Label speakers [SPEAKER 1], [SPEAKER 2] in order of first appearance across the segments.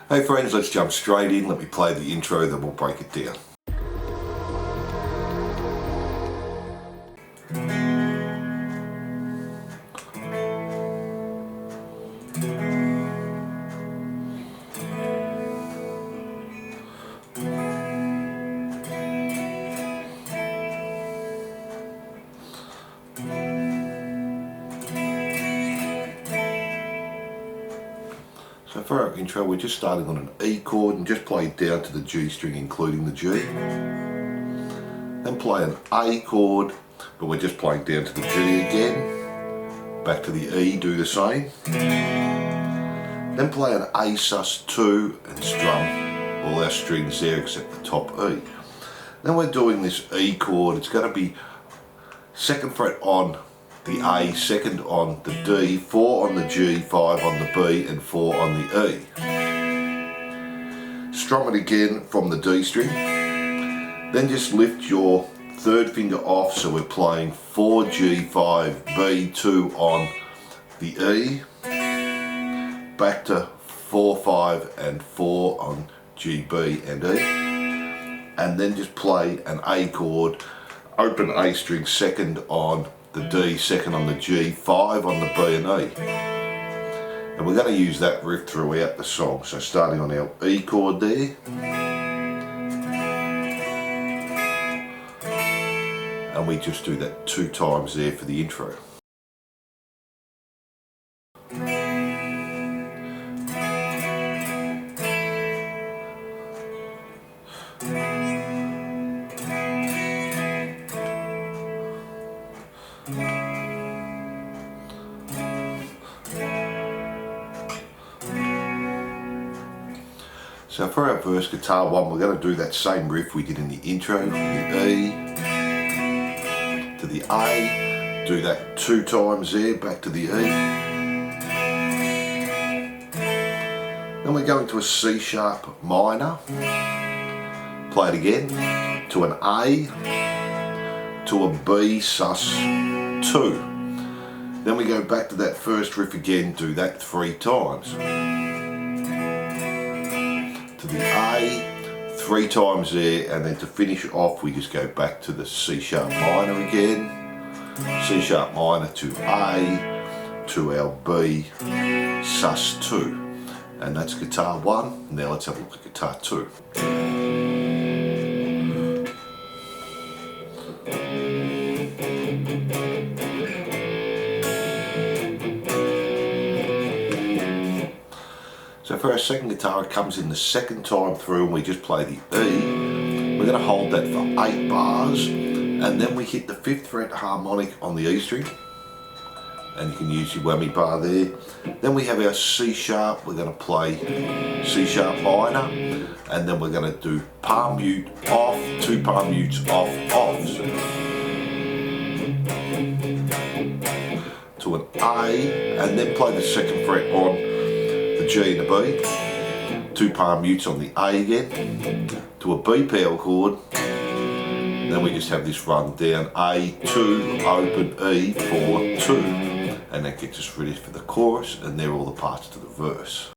[SPEAKER 1] Hey friends, let's jump straight in. Let me play the intro, then we'll break it down. So for our intro, we're just starting on an E chord and just play down to the G string, including the G. Then play an A chord, but we're just playing down to the G again. Back to the E, do the same. Then play an A sus2 and strum all our strings there except the top E. Then we're doing this E chord. It's going to be second fret on the A, second on the D, 4 on the G, 5 on the B and 4 on the E. Strum it again from the D string. Then just lift your third finger off, so we're playing 4 G, 5 B, 2 on the E. Back to 4, 5 and 4 on G, B and E. And then just play an A chord, open A string, second on the D, second on the G, 5 on the B and E. And we're going to use that riff throughout the song. So starting on our E chord there. And we just do that 2 times there for the intro. So for our verse guitar one, we're going to do that same riff we did in the intro, from the E to the A, do that 2 times there, back to the E. Then we're going to a C sharp minor, play it again, to an A, to a B sus2. Then we go back to that first riff again, do that 3 times. To the A, 3 times there, and then to finish off we just go back to the C sharp minor again, C sharp minor to A, to our B sus2, and that's guitar 1. Now let's have a look at guitar 2. So for our second guitar, it comes in the second time through and we just play the E. We're going to hold that for 8 bars and then we hit the 5th fret harmonic on the E string. And you can use your whammy bar there. Then we have our C sharp, we're going to play C sharp minor, and then we're going to do palm mute off, 2 palm mutes off, offs. To an A, and then play the 2nd fret on the G and the B, 2 palm mutes on the A again, to a B power chord, then we just have this run down A, 2, open E, 4, 2, and that gets us ready for the chorus, and they're all the parts to the verse.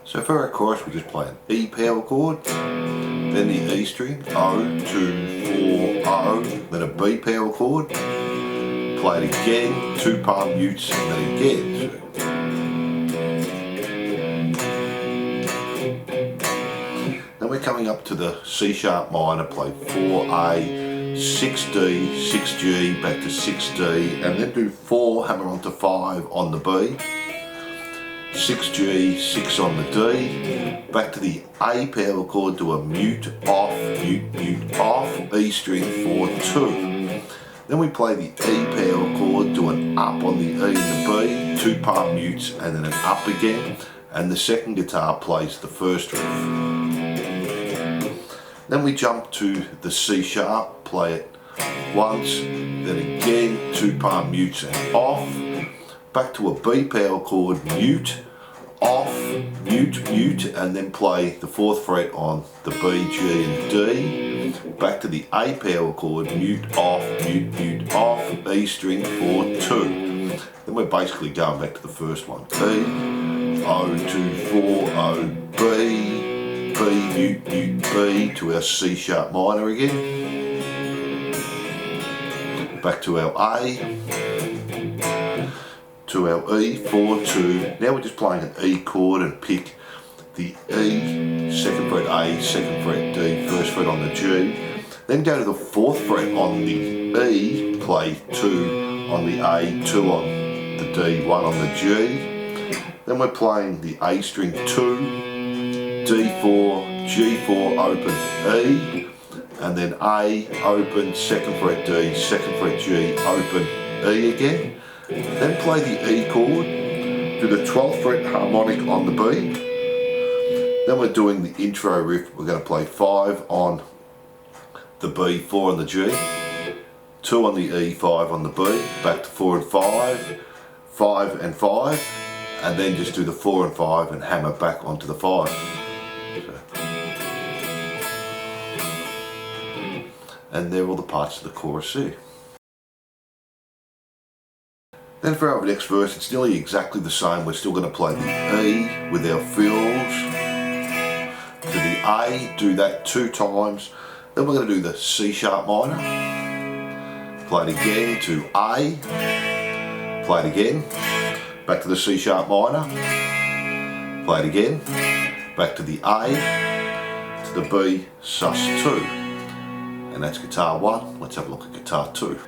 [SPEAKER 1] So for our chorus we just play an E power chord, then the E string, O, 2, 4, O, then a B power chord, play it again, 2 palm mutes and then again. Then we're coming up to the C sharp minor, play 4A, 6D, 6G, back to 6D, and then do 4, hammer onto 5 on the B. 6G, 6 on the D, back to the A power chord to a mute, off, mute, mute, off, E string 4, 2. Then we play the E power chord, do an up on the E and the B, 2 palm mutes and then an up again, and the second guitar plays the first riff. Then we jump to the C sharp, play it once, then again 2 palm mutes and off, back to a B power chord, mute, off, mute, mute, and then play the 4th fret on the B, G and D, back to the A power chord, mute, off, mute, off, E string 4, 2. Then we're basically going back to the first one. E, O, 2, 4, O, B, B, mute, mute, B, to our C sharp minor again. Back to our A, to our E, 4, 2. Now we're just playing an E chord and pick the E, 2nd fret A, 2nd fret D, 1st fret on the G. Then go to the 4th fret on the E, play 2 on the A, 2 on the D, 1 on the G. Then we're playing the A string 2, D4, G4, open E, and then A, open, 2nd fret D, 2nd fret G, open E again. Then play the E chord, do the 12th fret harmonic on the B. Then we're doing the intro riff. We're going to play 5 on the B, 4 on the G, 2 on the E, 5 on the B, back to 4 and 5, 5 and 5, and then just do the 4 and 5 and hammer back onto the 5. And they're all the parts of the chorus there. Then for our next verse, it's nearly exactly the same. We're still going to play the E with our fills to the A, do that 2 times. Then we're going to do the C sharp minor, play it again to A, play it again, back to the C sharp minor, play it again, back to the A, to the B, sus 2. And that's guitar 1. Let's have a look at guitar 2.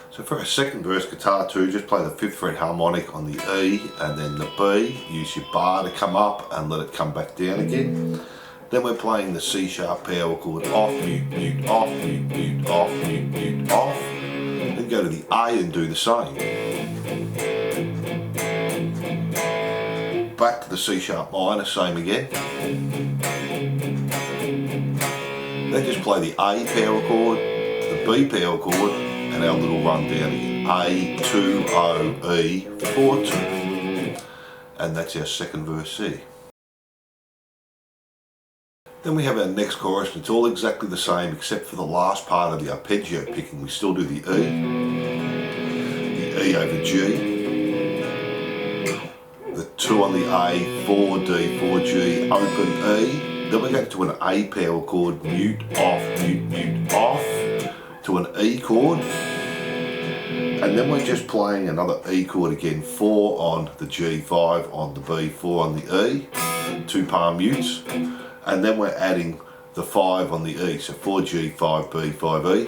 [SPEAKER 1] So for our second verse, guitar 2, just play the 5th fret harmonic on the E and then the B. Use your bar to come up and let it come back down again. Then we're playing the C sharp power chord, off, mute, mute, off, mute, mute, off, mute, mute, off. Then go to the A and do the same. Back to the C sharp minor, same again. Then just play the A power chord to the B power chord and our little run down again. A, 2, O, E, 4, 2. And that's our second verse C. Then we have our next chorus, and it's all exactly the same except for the last part of the arpeggio picking. We still do the E over G, the 2 on the A, 4, D, 4, G, open E. Then we go to an A power chord, mute, off, mute, mute, off, to an E chord. And then we're just playing another E chord again, 4 on the G, 5 on the B, 4 on the E, 2 palm mutes. And then we're adding the 5 on the E, so 4G, 5B, 5E,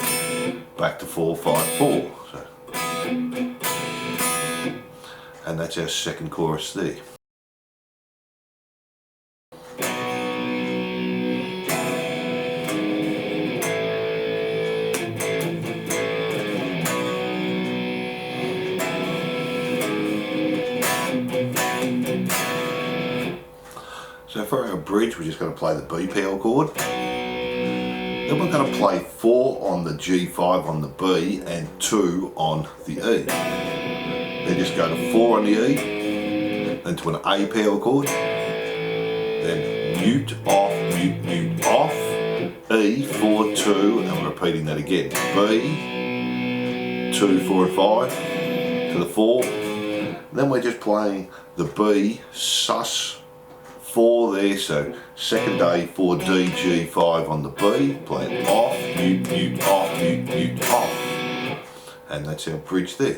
[SPEAKER 1] back to 4, 5, 4. So, and that's our second chorus there. So for our bridge, we're just going to play the B power chord. Then we're going to play 4 on the G5 on the B and 2 on the E. Then just go to 4 on the E, then to an A power chord, then mute, off, mute, mute, off, E, 4, 2, and we're repeating that again. B, 2, 4 and 5, to the 4. Then we're just playing the B, sus, 4 there, so second A, 4, D, G, 5 on the B, play it off, mute, mute, off, mute, mute, off. And that's our bridge there.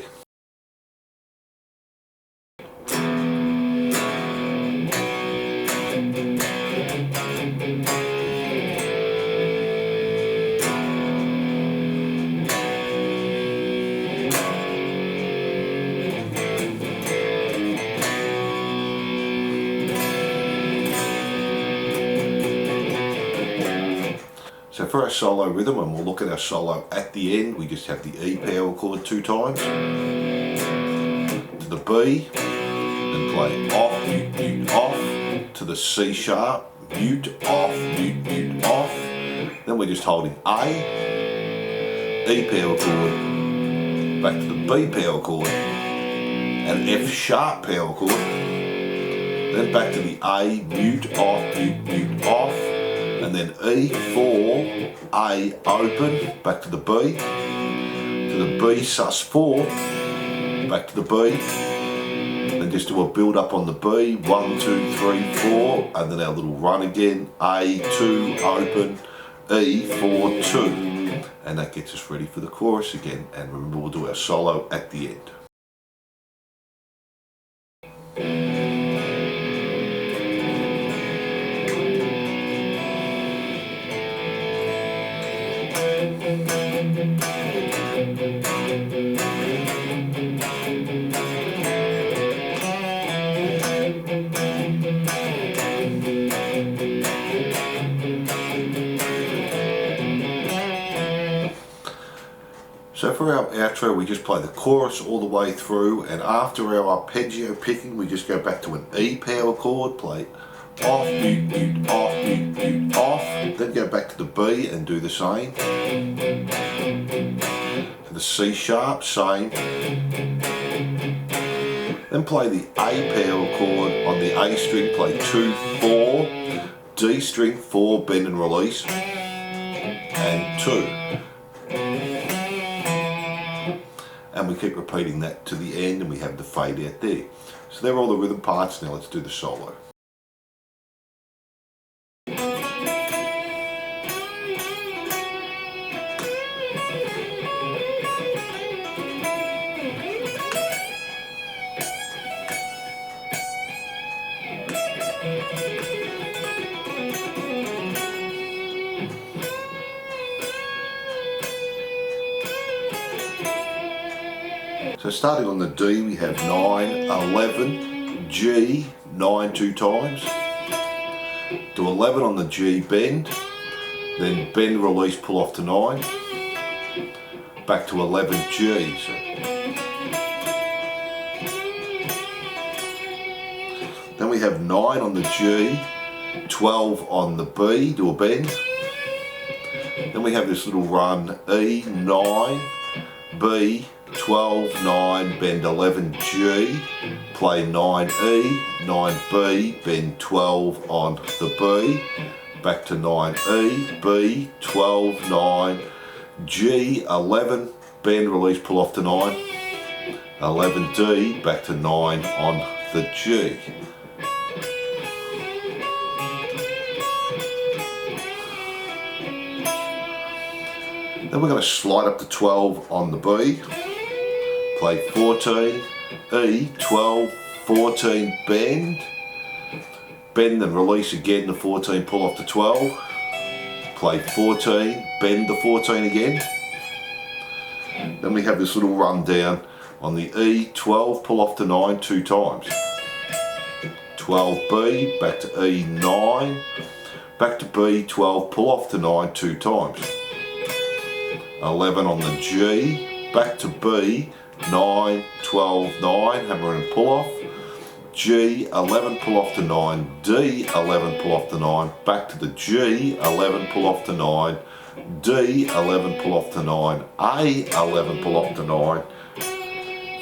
[SPEAKER 1] So for our solo rhythm, and we'll look at our solo at the end, we just have the E power chord 2 times, to the B, then play off, mute, mute, off, to the C sharp, mute, off, mute, mute, off, then we're just holding A, E power chord, back to the B power chord, and F sharp power chord, then back to the A, mute, off, mute, mute, off, and then E4, A open, back to the B sus4, back to the B, then just do a build up on the B, 1, 2, 3, 4, and then our little run again, A2 open, E4, 2, and that gets us ready for the chorus again. And remember, we'll do our solo at the end. So for our outro, we just play the chorus all the way through, and after our arpeggio picking, we just go back to an E power chord, play off, mute, mute, off, mute, mute, off, then go back to the B and do the same. To the C sharp, same. Then play the A power chord on the A string, play 2, 4, D string 4, bend and release, and 2. And we keep repeating that to the end, and we have the fade out there. So they're all the rhythm parts. Now let's do the solo. So starting on the D, we have 9, 11, G, 9 2 times. Do 11 on the G, bend, then bend, release, pull off to 9. Back to 11 G. So. Then we have 9 on the G, 12 on the B, do a bend. Then we have this little run, E, 9, B, 12, 9, bend 11 G, play 9 E, 9 B, bend 12 on the B, back to 9 E, B, 12, 9, G, 11, bend, release, pull off to 9, 11 D, back to 9 on the G. Then we're going to slide up to 12 on the B, play 14, E, 12, 14, bend, bend and release again the 14, pull off to 12, play 14, bend the 14 again. Then we have this little run down on the E, 12, pull off to 9 2 times, 12 B, back to E, 9, back to B, 12, pull off to 9 2 times, 11 on the G, back to B, 9, 12, 9, hammer and pull off, G, 11, pull off to 9, D, 11, pull off to 9, back to the G, 11, pull off to 9, D, 11, pull off to 9, A, 11, pull off to 9,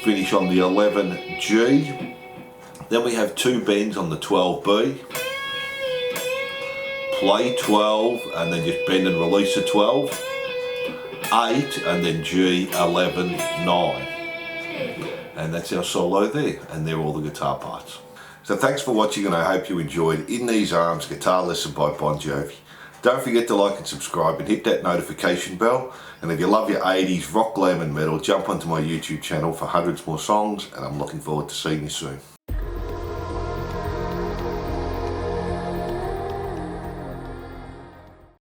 [SPEAKER 1] finish on the 11 G. Then we have 2 bends on the 12 B, play 12 and then just bend and release the 12, 8 and then G, 11, 9. And that's our solo there, and they're all the guitar parts. So thanks for watching, and I hope you enjoyed In These Arms Guitar Lesson by Bon Jovi. Don't forget to like and subscribe and hit that notification bell. And if you love your 80s rock, glam and metal, jump onto my YouTube channel for hundreds more songs, and I'm looking forward to seeing you soon.